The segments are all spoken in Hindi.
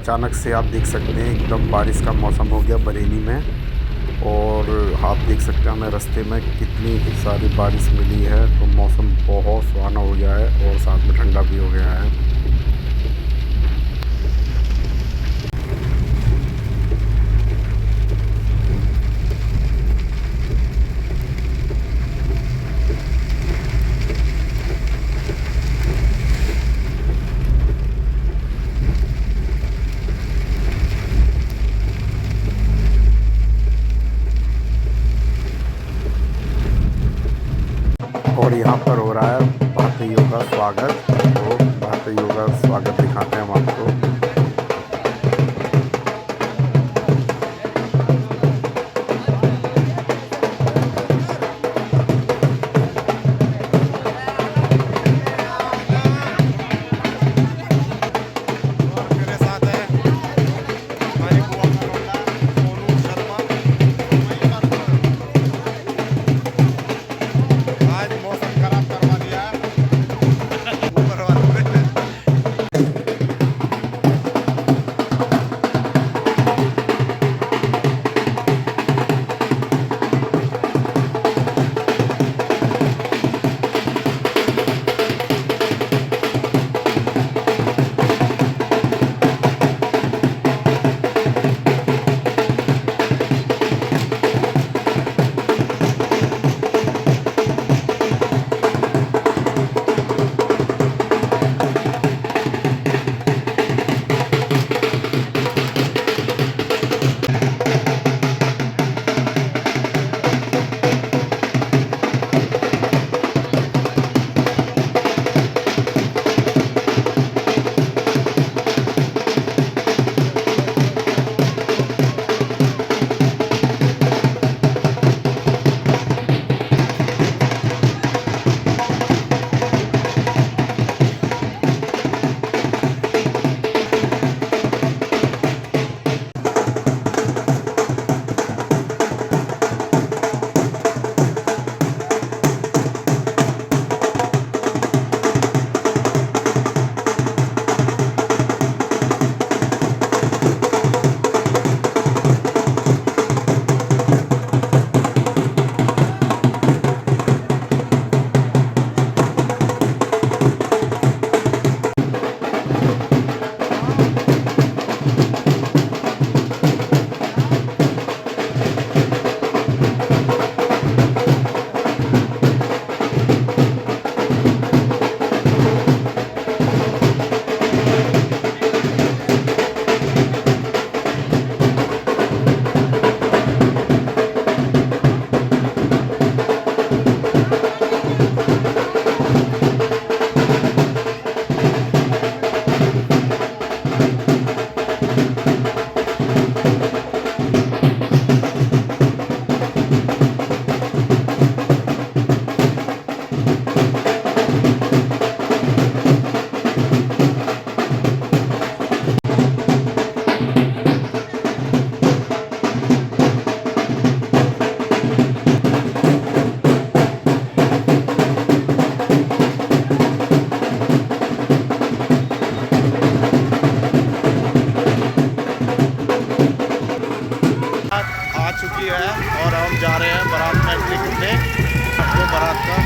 अचानक से आप देख सकते हैं एकदम बारिश का मौसम हो गया बरेली में। और आप देख सकते हैं हमें रास्ते में कितनी सारी बारिश मिली है, तो मौसम बहुत सुहाना हो गया है और साथ में ठंडा भी हो गया है। और यहाँ पर हो रहा है भारतीयों का स्वागत। तो भारतीयों का स्वागत दिखाते हैं हम आपको। चुकी है और हम जा रहे हैं बारात में एंट्री करने अपने बारात का।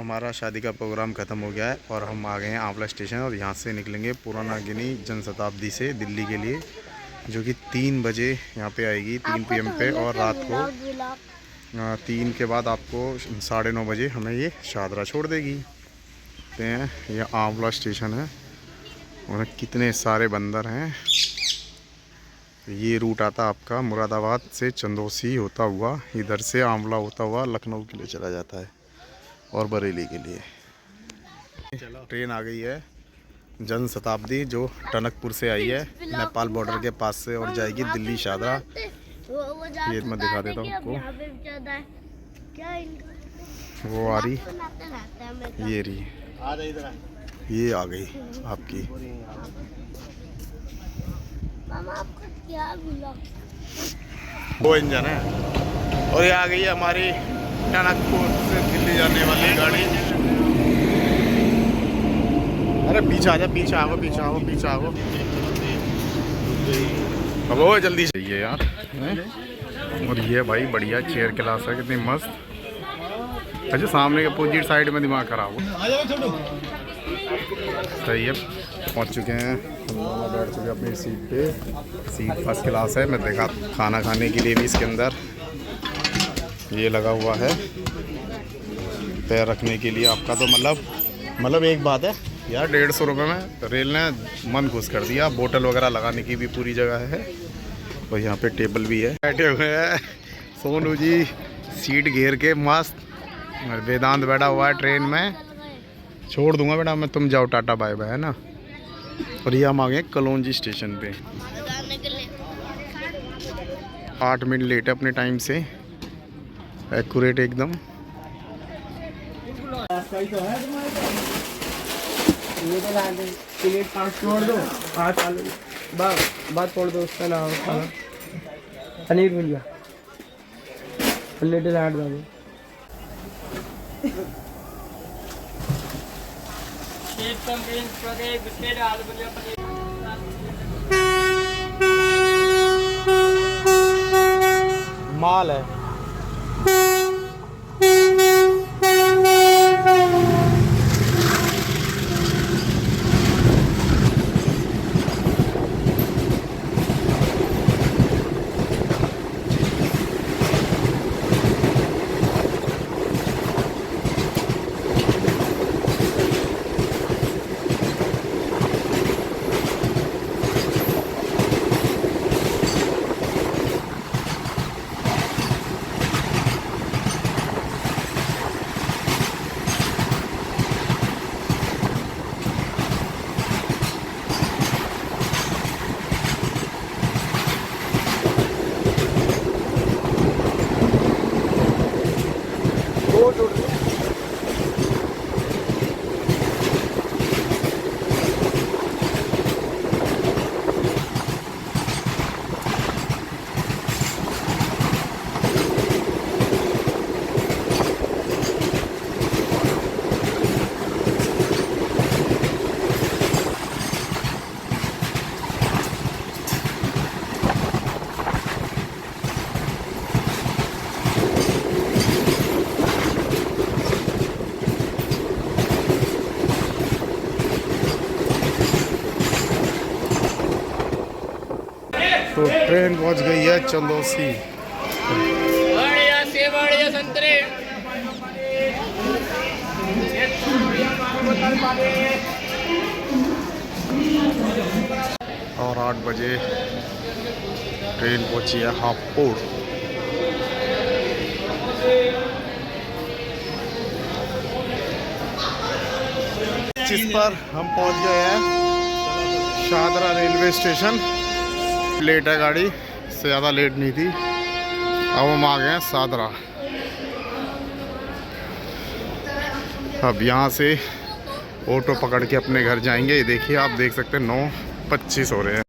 हमारा शादी का प्रोग्राम ख़त्म हो गया है और हम आ गए हैं आंवला स्टेशन और यहाँ से निकलेंगे पुराना गिनी जनशताब्दी से दिल्ली के लिए, जो कि 3 बजे यहाँ पे आएगी, 3 PM पे। और रात को 3 के बाद आपको 9:30 बजे हमें ये शादरा छोड़ देगी। तो ये आंवला स्टेशन है और कितने सारे बंदर हैं। ये रूट आता आपका मुरादाबाद से चंदौसी होता हुआ, इधर से आंवला होता हुआ लखनऊ के लिए चला जाता है और बरेली के लिए। ट्रेन आ गई है जनशताब्दी, जो टनकपुर से आई है नेपाल बॉर्डर के पास से और जाएगी दिल्ली शादरा। ये मैं दिखा देता हूँ आपको, वो आ रही, ये रही, ये आ गई आपकी। वो इंजन है और ये आ गई है हमारी टनकपुर से दिल्ली जाने वाली गाड़ी। अरे पीछे आ जा, पीछे आओ, पीछे आओ, पीछे आओ। अब वो जल्दी चाहिए यार। और ये भाई बढ़िया चेयर क्लास है, कितनी मस्त। अच्छा सामने के अपोजिट साइड में दिमाग खराब हो। सही है, पहुंच चुके हैं, बैठ चुके हैं अपनी सीट पे। सीट फर्स्ट क्लास है। मैं देखा खाना खाने के लिए भी इसके अंदर ये लगा हुआ है पैर रखने के लिए आपका। तो मतलब एक बात है यार, 150 रुपये में रेल ने मन खुश कर दिया। बोतल वगैरह लगाने की भी पूरी जगह है और यहाँ पे टेबल भी है। बैठे हुए हैं सोनू जी सीट घेर के मस्त। वेदांत बैठा हुआ है ट्रेन में। छोड़ दूंगा बेटा मैं, तुम जाओ, टाटा बाय बाय, है ना। और ये हम आ गए कलौंजी स्टेशन पे। 8 मिनट लेट है अपने टाइम से, एक्यूरेट एकदम। प्लेट 5 छोड़ दो, 5 आलू बात छोड़ दो, उसका नाम खाना पनीर भुजिया, प्लेट 8 दो। माल है। तो ट्रेन पहुंच गई है चंदौसी। बढ़िया से बढ़िया संतरे। और 8 बजे ट्रेन पहुंची है हापुड़। जिस पर हम पहुंच गए हैं शादरा रेलवे स्टेशन। लेट है गाड़ी, से ज़्यादा लेट नहीं थी। अब हम आ गए हैं शादरा। अब यहाँ से ऑटो पकड़ के अपने घर जाएंगे। ये देखिए, आप देख सकते हैं 9:25 हो रहे हैं।